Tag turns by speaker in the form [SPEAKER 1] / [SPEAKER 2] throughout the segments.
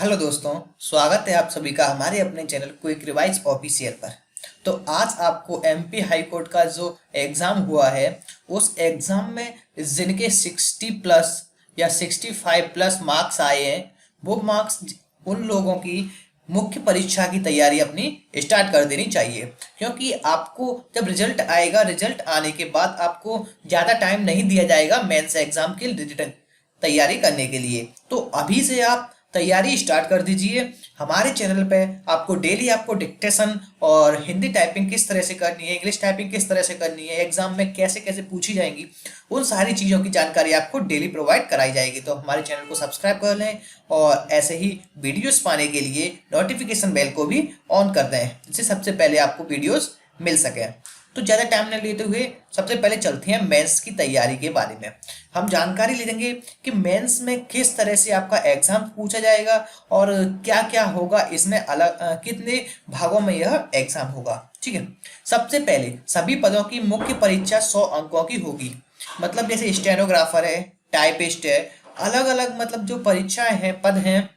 [SPEAKER 1] Hello दोस्तों, स्वागत है आप सभी का हमारे अपने चैनल क्विक रिवाइज ऑफिशियल पर। तो आज आपको एमपी हाई कोर्ट का जो एग्ज़ाम हुआ है उस एग्ज़ाम में जिनके 60 प्लस या 65 प्लस मार्क्स आए हैं वो मार्क्स उन लोगों की मुख्य परीक्षा की तैयारी अपनी स्टार्ट कर देनी चाहिए, क्योंकि आपको जब रिजल्ट आएगा, रिजल्ट आने के बाद आपको ज़्यादा टाइम नहीं दिया जाएगा मेंस एग्ज़ाम की तैयारी करने के लिए। तो अभी से आप तैयारी स्टार्ट कर दीजिए। हमारे चैनल पे आपको डेली आपको डिक्टेशन और हिंदी टाइपिंग किस तरह से करनी है, इंग्लिश टाइपिंग किस तरह से करनी है, एग्जाम में कैसे कैसे पूछी जाएंगी, उन सारी चीज़ों की जानकारी आपको डेली प्रोवाइड कराई जाएगी। तो हमारे चैनल को सब्सक्राइब कर लें और ऐसे ही वीडियोस पाने के लिए नोटिफिकेशन बेल को भी ऑन कर दें, जिससे सबसे पहले आपको वीडियोस मिल सके। तो ज़्यादा टाइम न लेते हुए सबसे पहले चलते हैं मेंस की तैयारी के बारे में। हम जानकारी ले लेंगे कि मेंस में किस तरह से आपका एग्जाम पूछा जाएगा और क्या क्या होगा इसमें, अलग कितने भागों में यह एग्जाम होगा। ठीक है, सबसे पहले सभी पदों की मुख्य परीक्षा 100 अंकों की होगी। मतलब जैसे स्टेनोग्राफर है, टाइपिस्ट है, अलग अलग मतलब जो परीक्षाएं हैं, पद हैं,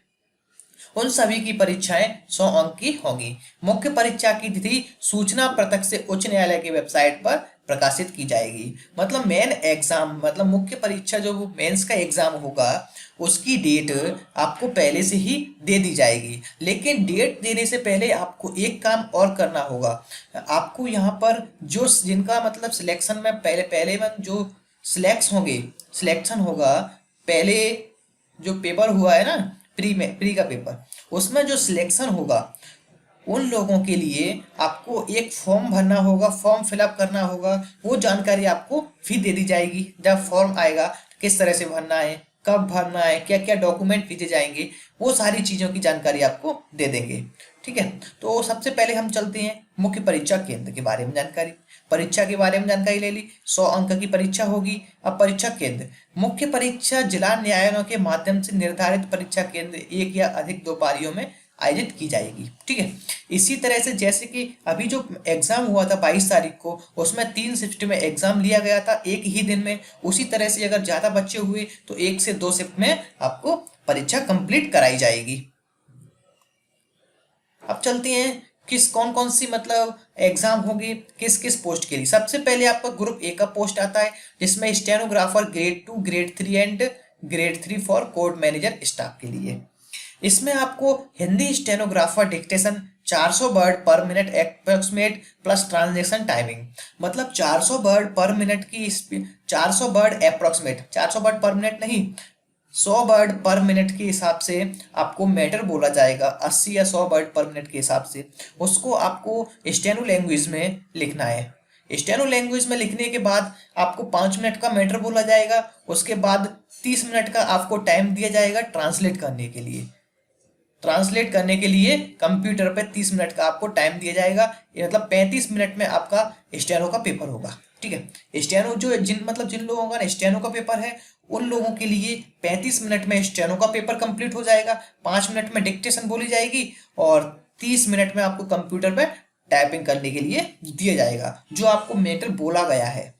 [SPEAKER 1] उन सभी की परीक्षाएं 100 अंक की होंगी। मुख्य परीक्षा की तिथि सूचना पत्रक से उच्च न्यायालय की वेबसाइट पर प्रकाशित की जाएगी। मतलब मेन एग्जाम, मतलब मुख्य परीक्षा जो मेंस का एग्जाम होगा उसकी डेट आपको पहले से ही दे दी जाएगी। लेकिन डेट देने से पहले आपको एक काम और करना होगा। आपको यहाँ पर जो जिनका मतलब सिलेक्शन में पहले पहले में जो सिलेक्शन होगा, पहले जो पेपर हुआ है ना, प्री का पेपर, उसमें जो सिलेक्शन होगा उन लोगों के लिए आपको एक फॉर्म भरना होगा, फॉर्म फिलअप करना होगा। वो जानकारी आपको फिर दे दी जाएगी। जब फॉर्म आएगा किस तरह से भरना है, कब भरना है, क्या क्या डॉक्यूमेंट भेजे जाएंगे, वो सारी चीज़ों की जानकारी आपको दे देंगे। ठीक है, तो सबसे पहले हम चलते हैं मुख्य परीक्षा केंद्र के बारे में जानकारी। परीक्षा के बारे में जानकारी ले ली, 100 अंक की परीक्षा होगी। अब परीक्षा केंद्र, मुख्य परीक्षा जिला न्यायालयों के माध्यम से निर्धारित परीक्षा केंद्र एक या अधिक 2 पारियों में आयोजित की जाएगी। ठीक है, इसी तरह से जैसे कि अभी जो एग्जाम हुआ था 22 तारीख को, उसमें 3 शिफ्ट में एग्जाम लिया गया था एक ही दिन में। उसी तरह से अगर ज्यादा बच्चे हुए तो 1 से 2 शिफ्ट में आपको परीक्षा कंप्लीट कराई जाएगी। अब चलते हैं किस कौन कौन सी मतलब एग्जाम होगी किस किस पोस्ट के लिए। सबसे पहले आपका ग्रुप ए का पोस्ट आता है, जिसमें stenographer grade 2, grade 3 and grade 3 for court manager staff के लिए। इसमें आपको हिंदी स्टेनोग्राफर डिक्टेशन 400 वर्ड पर minute approximate plus transaction timing. मतलब 400 वर्ड पर मिनट की स्पीड, 400 वर्ड अप्रोक्सीमेट, 400 वर्ड पर मिनट नहीं, 100 वर्ड पर मिनट के हिसाब से आपको मैटर बोला जाएगा। 80 या 100 वर्ड पर मिनट के हिसाब से उसको आपको स्टेनो लैंग्वेज में लिखना है। स्टेनो लैंग्वेज में लिखने के बाद आपको 5 मिनट का मैटर बोला जाएगा। उसके बाद 30 मिनट का आपको टाइम दिया जाएगा ट्रांसलेट करने के लिए। ट्रांसलेट करने के लिए कंप्यूटर पे 30 मिनट का आपको टाइम दिया जाएगा। ये मतलब 35 मिनट में आपका स्टेनो का पेपर होगा। ठीक है, स्टेनो जो जिन लोगों का स्टेनो का पेपर है उन लोगों के लिए 35 मिनट में स्टेनो का पेपर कंप्लीट हो जाएगा। 5 मिनट में डिक्टेशन बोली जाएगी और 30 मिनट में आपको कंप्यूटर पे टाइपिंग करने के लिए दिया जाएगा जो आपको मैटर बोला गया है।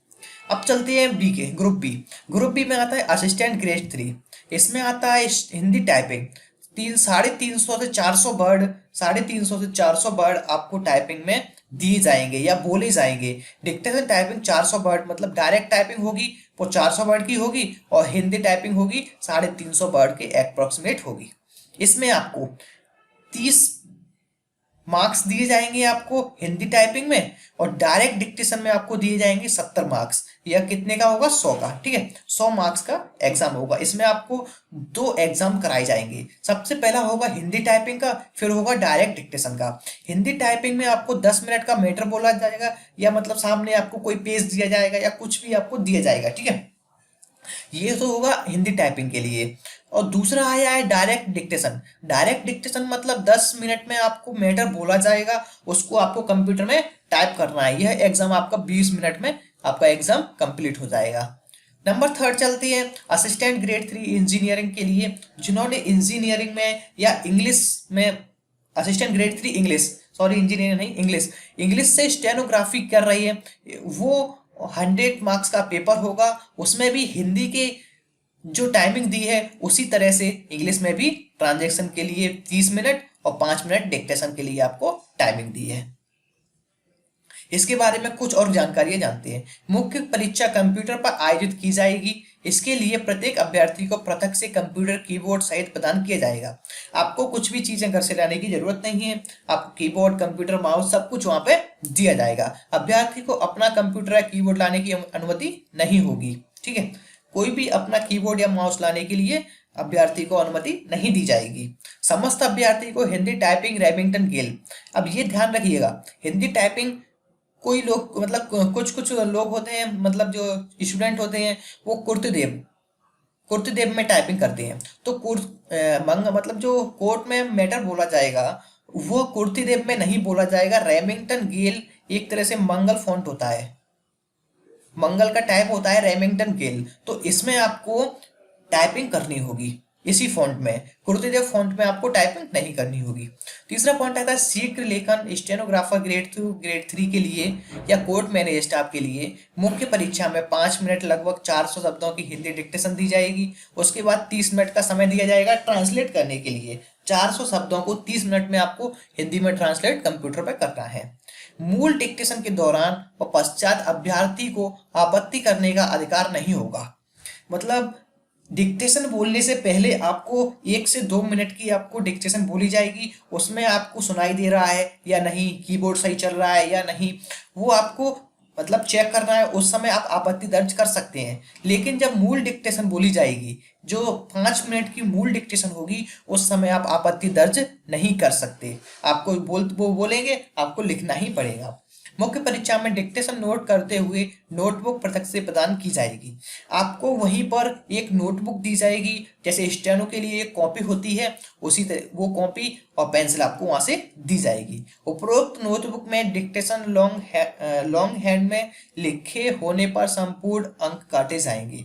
[SPEAKER 1] अब चलते हैं बी के ग्रुप बी। ग्रुप बी में आता है असिस्टेंट ग्रेड 3। इसमें आता है हिंदी टाइपिंग 350 से 400 वर्ड, 350 से 400 वर्ड आपको टाइपिंग में दिए जाएंगे या बोले जाएंगे। डिक्टेशन टाइपिंग 400 वर्ड, मतलब डायरेक्ट टाइपिंग होगी वो 400 वर्ड की होगी और हिंदी टाइपिंग होगी 350 वर्ड के अप्रोक्सीमेट होगी। इसमें आपको 30 मार्क्स दिए जाएंगे आपको हिंदी टाइपिंग में और डायरेक्ट डिक्टेशन में आपको दिए जाएंगे 70 मार्क्स। यह कितने का होगा? 100 का। ठीक है, 100 मार्क्स का एग्जाम होगा। इसमें आपको 2 एग्जाम कराए जाएंगे। सबसे पहला होगा हिंदी टाइपिंग का, फिर होगा डायरेक्ट डिक्टेशन का। हिंदी टाइपिंग में आपको 10 मिनट का मैटर बोला जाएगा या मतलब सामने आपको कोई पेज दिया जाएगा या कुछ भी आपको दिया जाएगा। ठीक है, ये तो होगा हिंदी टाइपिंग के लिए। और दूसरा आया है डायरेक्ट डिक्टेशन। डायरेक्ट डिक्टेशन मतलब 10 मिनट में आपको मैटर बोला जाएगा, उसको आपको कंप्यूटर में टाइप करना है। यह एग्जाम आपका 20 मिनट में आपका एग्जाम कंप्लीट हो जाएगा। नंबर 3 चलती है असिस्टेंट ग्रेड 3 इंजीनियरिंग के लिए। जिन्होंने इंजीनियरिंग में या इंग्लिश में, assistant grade 3 English, sorry engineering नहीं, इंग्लिश, इंग्लिश से स्टेनोग्राफी कर रही है, वो 100 मार्क्स का पेपर होगा। उसमें भी हिंदी के जो टाइमिंग दी है उसी तरह से इंग्लिश में भी ट्रांजैक्शन के लिए 30 मिनट और 5 मिनट डिक्टेशन के लिए आपको टाइमिंग दी है। इसके बारे में कुछ और जानकारियां जानते हैं। मुख्य परीक्षा कंप्यूटर पर आयोजित की जाएगी। इसके लिए प्रत्येक अभ्यर्थी को पृथक से कंप्यूटर कीबोर्ड सहित प्रदान किया जाएगा। आपको कुछ भी चीजें घर से लाने की जरूरत नहीं है। आपको कीबोर्ड, कंप्यूटर, माउस सब कुछ वहां पे दिया जाएगा। अभ्यर्थी को अपना कंप्यूटर या कीबोर्ड लाने की अनुमति नहीं होगी। ठीक है, कोई भी अपना कीबोर्ड या माउस लाने के लिए अभ्यर्थी को अनुमति नहीं दी जाएगी। समस्त अभ्यर्थी को हिंदी टाइपिंग रेमिंगटन गेल। अब ये ध्यान रखिएगा, हिंदी टाइपिंग कोई लोग मतलब कुछ कुछ लोग होते हैं, मतलब जो स्टूडेंट होते हैं वो कुर्तदेव में टाइपिंग करते हैं। तो मतलब जो कोर्ट में मैटर बोला जाएगा वो कुर्तदेव में नहीं बोला जाएगा। रेमिंगटन गेल एक तरह से मंगल फॉन्ट होता है, मंगल का टाइप होता है रेमिंगटन गेल। तो इसमें आपको टाइपिंग करनी होगी इसी फॉन्ट में। कुर्तदेव फॉन्ट में आपको टाइपिंग नहीं करनी होगी। तीसरा पॉइंट आता है शीघ्र लेखन। स्टेनोग्राफर ग्रेड 2 ग्रेड 3 के लिए या कोर्ट मैनेज स्टाफ के लिए मुख्य परीक्षा में 5 मिनट लगभग 400 शब्दों की हिंदी डिक्टेशन दी जाएगी। उसके बाद 30 मिनट का समय दिया जाएगा ट्रांसलेट करने के लिए। 400 शब्दों को 30 मिनट में आपको हिंदी में ट्रांसलेट कंप्यूटर पर करना है। मूल डिक्टेशन के दौरान और पश्चात अभ्यर्थी को आपत्ति करने का अधिकार नहीं होगा। मतलब डिक्टेशन बोलने से पहले आपको 1 से 2 मिनट की आपको डिक्टेशन बोली जाएगी। उसमें आपको सुनाई दे रहा है या नहीं, कीबोर्ड सही चल रहा है या नहीं, वो आपको मतलब चेक करना है। उस समय आप आपत्ति दर्ज कर सकते हैं। लेकिन जब मूल डिक्टेशन बोली जाएगी, जो 5 मिनट की मूल डिक्टेशन होगी, उस समय आप आपत्ति दर्ज नहीं कर सकते। आपको वो बोलेंगे, आपको लिखना ही पड़ेगा। मुख्य परीक्षा में डिक्टेशन नोट करते हुए नोटबुक पृथक से प्रदान की जाएगी। आपको वहीं पर एक नोटबुक दी जाएगी, जैसे स्टेनो के लिए एक कॉपी होती है, उसी तरह वो कॉपी और पेंसिल आपको वहां से दी जाएगी। उपरोक्त नोटबुक में डिक्टेशन लॉन्ग हैंड में लिखे होने पर संपूर्ण अंक काटे जाएंगे।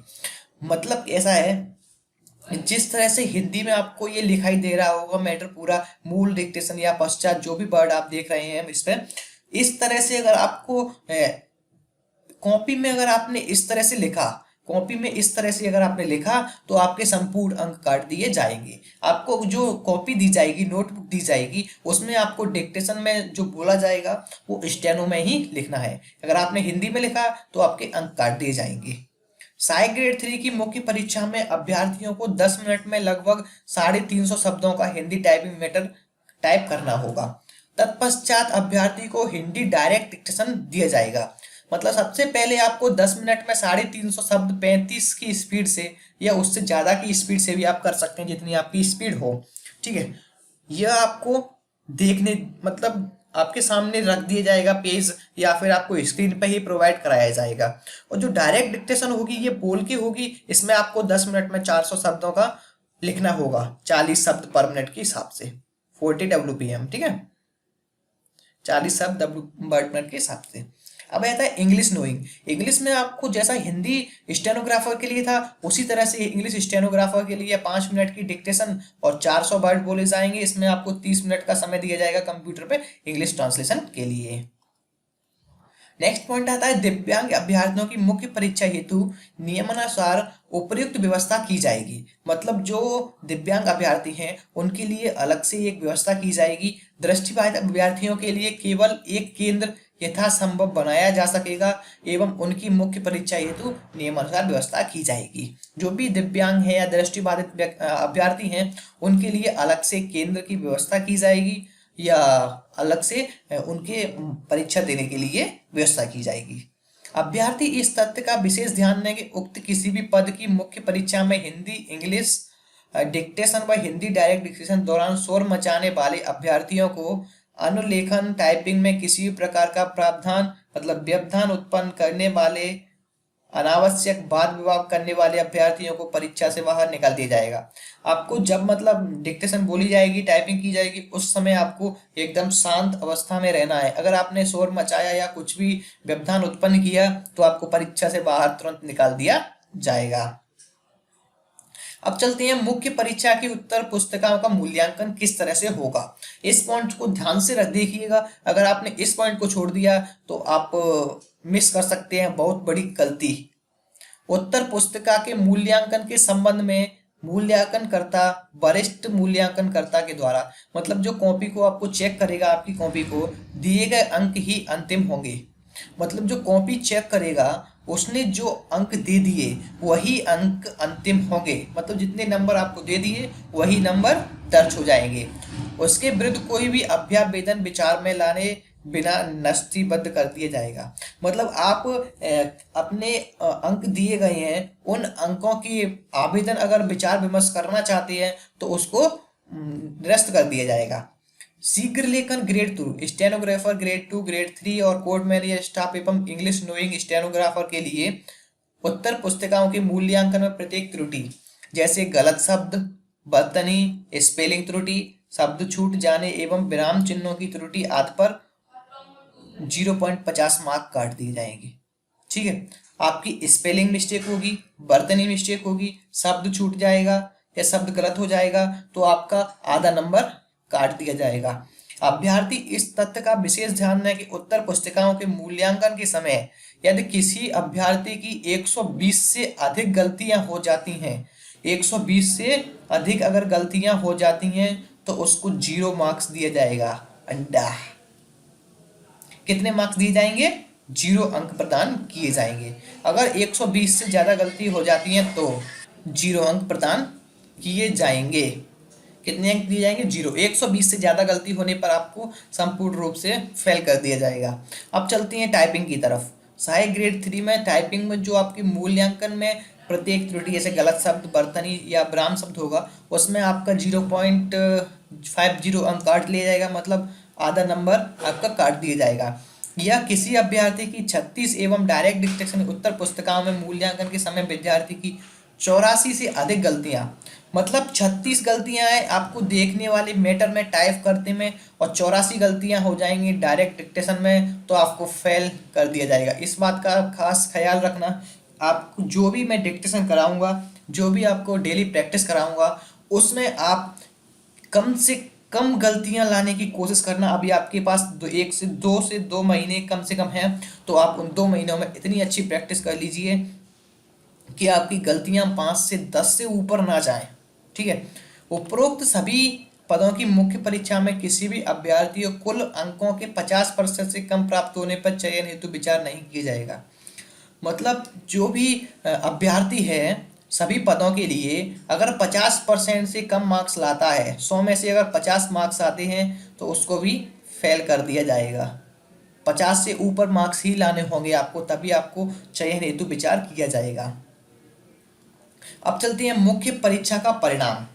[SPEAKER 1] मतलब ऐसा है, जिस तरह से हिंदी में आपको ये लिखाई दे रहा होगा मैटर पूरा, मूल डिक्टेशन या पश्चात जो भी वर्ड आप देख रहे हैं इस पे, इस तरह से अगर आपको कॉपी में अगर आपने इस तरह से लिखा, कॉपी में इस तरह से अगर आपने लिखा तो आपके संपूर्ण अंक काट दिए जाएंगे। आपको जो कॉपी दी जाएगी, नोटबुक दी जाएगी, उसमें आपको डिक्टेशन में जो बोला जाएगा वो स्टेनो में ही लिखना है। अगर आपने हिंदी में लिखा तो आपके अंक काट दिए जाएंगे। सहायक ग्रेड 3 की मुख्य परीक्षा में अभ्यर्थियों को 10 मिनट में लगभग 350 शब्दों का हिंदी टाइपिंग मैटर टाइप करना होगा। तत्पश्चात अभ्यर्थी को हिंदी डायरेक्ट डिक्टेशन दिया जाएगा। मतलब सबसे पहले आपको 10 मिनट में 350 शब्द 35 की स्पीड से या उससे ज्यादा की स्पीड से भी आप कर सकते हैं, जितनी आपकी स्पीड हो। ठीक है, यह आपको देखने मतलब आपके सामने रख दिया जाएगा पेज, या फिर आपको स्क्रीन पे ही प्रोवाइड कराया जाएगा। और जो डायरेक्ट डिक्टेशन होगी ये बोल के होगी। इसमें आपको 10 मिनट में 400 शब्दों का लिखना होगा, 40 शब्द पर मिनट के हिसाब से, 40 WPM। ठीक है, 40 शब्द वर्ड मिनट के हिसाब से। अब आता है इंग्लिश नोइंग। इंग्लिश में आपको जैसा हिंदी स्टेनोग्राफर के लिए था उसी तरह से इंग्लिश स्टेनोग्राफर के लिए 5 मिनट की डिक्टेशन और 400 वर्ड बोले जाएंगे। इसमें आपको 30 मिनट का समय दिया जाएगा कंप्यूटर पे इंग्लिश ट्रांसलेशन के लिए। नेक्स्ट पॉइंट आता है दिव्यांग अभ्यर्थियों की मुख्य परीक्षा हेतु नियमानुसार उपयुक्त व्यवस्था की जाएगी। मतलब जो दिव्यांग अभ्यर्थी हैं उनके लिए अलग से एक व्यवस्था की जाएगी। दृष्टिबाधित अभ्यर्थियों के लिए केवल एक केंद्र यथासंभव बनाया जा सकेगा एवं उनकी मुख्य परीक्षा हेतु नियमानुसार व्यवस्था की जाएगी। जो भी दिव्यांग है या दृष्टिबाधित अभ्यर्थी हैं उनके लिए अलग से केंद्र की व्यवस्था की जाएगी या अलग से उनके परीक्षा देने के लिए व्यवस्था की जाएगी। अभ्यर्थी इस तथ्य का विशेष ध्यान दें कि उक्त किसी भी पद की मुख्य परीक्षा में हिंदी इंग्लिश डिक्टेशन व हिंदी डायरेक्ट डिक्टेशन दौरान शोर मचाने वाले अभ्यर्थियों को अनुलेखन टाइपिंग में किसी भी प्रकार का प्रावधान मतलब व्यवधान उत्पन्न करने वाले, अनावश्यक वाद विवाद करने वाले अभ्यर्थियों को परीक्षा से बाहर निकाल दिया जाएगा। आपको जब मतलब डिक्टेशन बोली जाएगी, टाइपिंग की जाएगी, उस समय आपको एकदम शांत अवस्था में रहना है। अगर आपने शोर मचाया या कुछ भी व्यवधान उत्पन्न किया तो आपको परीक्षा से बाहर तुरंत निकाल दिया जाएगा। अब चलते हैं मुख्य परीक्षा की उत्तर पुस्तिकाओं का मूल्यांकन किस तरह से होगा। इस पॉइंट को ध्यान से रख देखिएगा। अगर आपने इस पॉइंट को छोड़ दिया तो आप मिस कर सकते हैं बहुत बड़ी गलती। उत्तर पुस्तिका के मूल्यांकन के संबंध में मूल्यांकनकर्ता वरिष्ठ मूल्यांकनकर्ता के द्वारा, मतलब जो कॉपी को आपको चेक करेगा, आपकी कॉपी को दिए गए अंक ही अंतिम होंगे। मतलब जो कॉपी चेक करेगा उसने जो अंक दे दिए वही अंक अंतिम होंगे, मतलब जितने नंबर आपको दे दिए वही नंबर दर्ज हो जाएंगे। उसके विरुद्ध कोई भी अभ्यावेदन विचार में लाने बिना नस्तीबद्ध कर दिया जाएगा। मतलब आप अपने अंक दिए गए हैं, उन अंकों की आवेदन अगर विचार विमर्श करना चाहते हैं तो उसको निरस्त कर दिया जाएगा। शीघ्र लेखन ग्रेड 2, स्टेनोग्राफर ग्रेड 2, ग्रेड 3 और कोर्ट में स्टाफ एवं इंग्लिश नोइंग स्टेनोग्राफर के लिए उत्तर पुस्तिकाओं के मूल्यांकन में प्रत्येक त्रुटि, जैसे गलत शब्द, वर्तनी, स्पेलिंग त्रुटि, शब्द छूट जाने एवं विराम चिन्हों की त्रुटि आदि पर 0.50 मार्क काट दिए जाएंगे। ठीक है, आपकी स्पेलिंग मिस्टेक होगी, वर्तनी मिस्टेक होगी, शब्द छूट जाएगा या शब्द गलत हो जाएगा तो आपका आधा नंबर काट दिया जाएगा। अभ्यर्थी इस तथ्य का विशेष ध्यान दें कि उत्तर पुस्तिकाओं के मूल्यांकन के समय यदि किसी अभ्यर्थी की 120 से अधिक गलतियां हो जाती हैं, 120 से अधिक अगर गलतियां हो जाती हैं तो उसको 0 मार्क्स दिया जाएगा। अंडा कितने मार्क्स दिए जाएंगे? 0 अंक प्रदान किए जाएंगे। अगर 120 से ज्यादा गलती हो जाती है तो 0 अंक प्रदान किए जाएंगे। कितने अंक दिए जाएंगे? 0। 120 से ज्यादा गलती होने पर आपको संपूर्ण रूप से फेल कर दिया जाएगा। अब चलते हैं टाइपिंग की तरफ। सहायक ग्रेड 3 में टाइपिंग में जो आपके मूल्यांकन में प्रत्येक त्रुटि जैसे गलत शब्द, वर्तनी या विराम शब्द होगा उसमें आपका 0.50 अंक काट लिया जाएगा, मतलब आधा नंबर आपका काट दिया जाएगा। या किसी अभ्यर्थी की 36 एवं डायरेक्ट डिक्टेशन उत्तर पुस्तिकाओं में मूल्यांकन के समय विद्यार्थी की 84 से अधिक गलतियां, मतलब 36 गलतियां हैं आपको देखने वाले मैटर में टाइप करते में और 84 गलतियां हो जाएंगी डायरेक्ट डिक्टेशन में तो आपको फेल कर दिया जाएगा। इस बात का खास ख्याल रखना। आपको जो भी मैं डिक्टेशन कराऊंगा, जो भी आपको डेली प्रैक्टिस कराऊंगा उसमें आप कम से कम गलतियां लाने की कोशिश करना। अभी आपके पास 2 महीने कम से कम हैं तो आप उन 2 महीनों में इतनी अच्छी प्रैक्टिस कर लीजिए कि आपकी गलतियां 5 से 10 से ऊपर ना जाएं। ठीक है, उपरोक्त सभी पदों की मुख्य परीक्षा में किसी भी अभ्यर्थी को कुल अंकों के 50% से कम प्राप्त होने पर चयन हेतु विचार नहीं किया जाएगा। मतलब जो भी अभ्यर्थी है सभी पदों के लिए अगर 50% से कम मार्क्स लाता है, 100 में से अगर 50 मार्क्स आते हैं तो उसको भी फेल कर दिया जाएगा। 50 से ऊपर मार्क्स ही लाने होंगे आपको, तभी आपको चयन हेतु विचार किया जाएगा। अब चलते हैं मुख्य परीक्षा का परिणाम।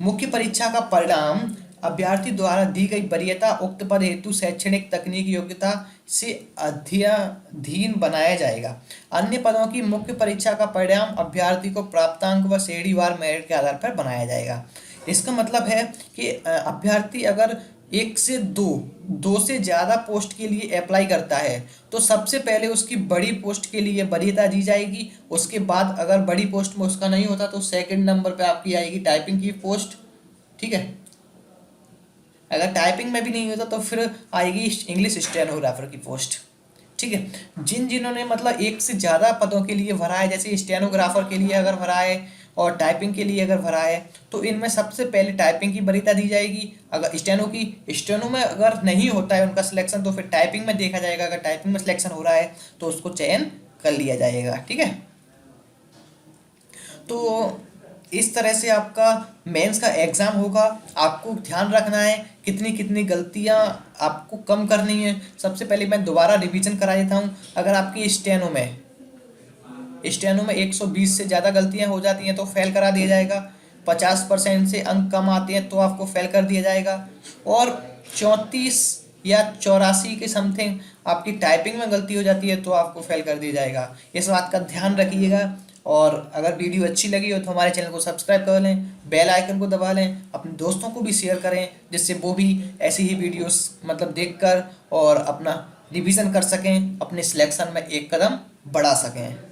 [SPEAKER 1] मुख्य परीक्षा का परिणाम अभ्यर्थी द्वारा दी गई वरीयता उक्त पद हेतु शैक्षणिक तकनीकी योग्यता से अध्ययन बनाया जाएगा। अन्य पदों की मुख्य परीक्षा का परिणाम अभ्यर्थी को प्राप्तांक व श्रेणीवार मेरिट के आधार पर बनाया जाएगा। इसका मतलब है कि अभ्यर्थी अगर 1 से 2 से ज़्यादा पोस्ट के लिए अप्लाई करता है तो सबसे पहले उसकी बड़ी पोस्ट के लिए वरीयता दी जाएगी। उसके बाद अगर बड़ी पोस्ट में उसका नहीं होता तो सेकंड नंबर पे आपकी आएगी टाइपिंग की पोस्ट। ठीक है, अगर टाइपिंग में भी नहीं होता तो फिर आएगी इंग्लिश स्टेनोग्राफर की पोस्ट। ठीक है, जिन्होंने मतलब 1 से ज़्यादा पदों के लिए भरा है, जैसे स्टेनोग्राफर के लिए अगर भरा है और टाइपिंग के लिए अगर भरा है तो इनमें सबसे पहले टाइपिंग की वरीयता दी जाएगी। अगर स्टेनो में अगर नहीं होता है उनका सिलेक्शन तो फिर टाइपिंग में देखा जाएगा। अगर टाइपिंग में सिलेक्शन हो रहा है तो उसको चयन कर लिया जाएगा। ठीक है, तो इस तरह से आपका मेंस का एग्ज़ाम होगा। आपको ध्यान रखना है कितनी कितनी गलतियां आपको कम करनी है। सबसे पहले मैं दोबारा रिवीजन करा देता हूं। अगर आपकी स्टेनो में 120 से ज़्यादा गलतियां हो जाती हैं तो फेल करा दिया जाएगा। 50% से अंक कम आते हैं तो आपको फेल कर दिया जाएगा। और 34 या 84 के समथिंग आपकी टाइपिंग में गलती हो जाती है तो आपको फेल कर दिया जाएगा। इस बात का ध्यान रखिएगा। और अगर वीडियो अच्छी लगी हो तो हमारे चैनल को सब्सक्राइब कर लें, बेल आइकन को दबा लें, अपने दोस्तों को भी शेयर करें जिससे वो भी ऐसी ही वीडियोस मतलब देखकर और अपना रिवीजन कर सकें, अपने सिलेक्शन में एक कदम बढ़ा सकें।